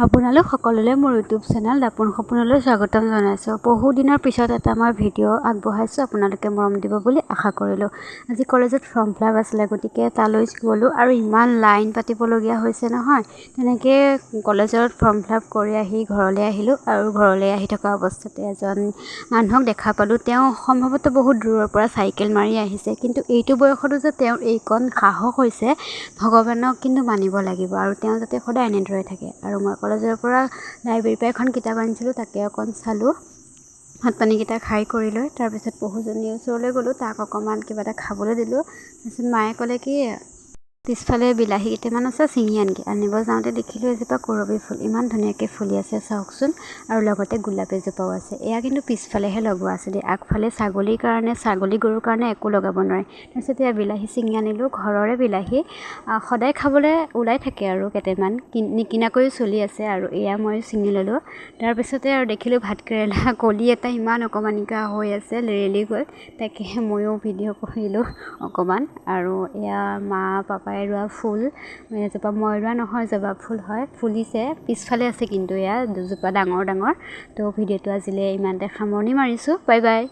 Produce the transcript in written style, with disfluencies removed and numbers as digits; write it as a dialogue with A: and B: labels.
A: আপোনালোক সকলোলৈ মোৰ ইউটিউব চেনেল দাপোন সপোনলৈ স্বাগতম জনাইছোঁ। বহুদিনৰ পিছত এটা মই ভিডিঅ' আগবঢ়াইছোঁ, আপোনালোকে মৰম দিব বুলি আশা কৰিলোঁ। আজি কলেজত ফৰ্ম ফিল আপ আছিলে, গতিকে তালৈ গ'লোঁ আৰু ইমান লাইন পাতিবলগীয়া হৈছে নহয়। তেনেকৈ কলেজত ফৰ্ম ফিল আপ কৰি আহি ঘৰলৈ আহিলোঁ আৰু ঘৰলৈ আহি থকা অৱস্থাতে এজন মানুহক দেখা পালোঁ। তেওঁ সম্ভৱতঃ বহুত দূৰৰ পৰা চাইকেল মাৰি আহিছে, কিন্তু এইটো বয়সতো যে তেওঁৰ এইকণ সাহস হৈছে, ভগৱানক কিন্তু মানিব লাগিব আৰু তেওঁ যাতে সদায় এনেদৰে থাকে। আৰু মই কলেজৰ পৰা লাইব্ৰেৰীৰ পৰা এখন কিতাপ আনিছিলোঁ, তাকে অকণ চালোঁ। ভাত পানীকেইটা খাই কৰি লৈ তাৰপিছত পহুজনীৰ ওচৰলৈ গ'লোঁ, তাক অকণমান কিবা এটা খাবলৈ দিলোঁ। তাৰপিছত মায়ে ক'লে কি পিছফালে বিলাহী কেইটামান আছে, ছিঙি আনগৈ। আনিব যাওঁতে দেখিলোঁ এজোপা কৰবী ফুল ইমান ধুনীয়াকৈ ফুলি আছে চাওকচোন, আৰু লগতে গোলাপ এজোপাও আছে। এয়া কিন্তু পিছফালেহে লগোৱা আছিলে, আগফালে ছাগলী গৰুৰ কাৰণে একো লগাব নোৱাৰে। তাৰপিছত এয়া বিলাহী ছিঙি আনিলোঁ, ঘৰৰে বিলাহী, সদায় খাবলৈ ওলাই থাকে আৰু কেইটামান নিকিনাকৈও চলি আছে। আৰু এয়া মই ছিঙি ল'লোঁ। তাৰপিছতে আৰু দেখিলোঁ ভাতকেৰেলা কলি এটা ইমান অকণমানিকা হৈ আছে, লেৰেলি গ'ল। তাকে ময়ো ভিডিঅ' কৰিলোঁ অকণমান। আৰু এয়া মা পাপাই ৰোৱা ফুল, এজোপা মই ৰোৱা নহয়, জবা ফুল হয়, ফুলিছে। পিছফালে আছে কিন্তু এয়া দুজোপা ডাঙৰ ডাঙৰ। তো ভিডিঅ'টো আজিলৈ ইমানতে সামৰণি মাৰিছোঁ। Bye bye.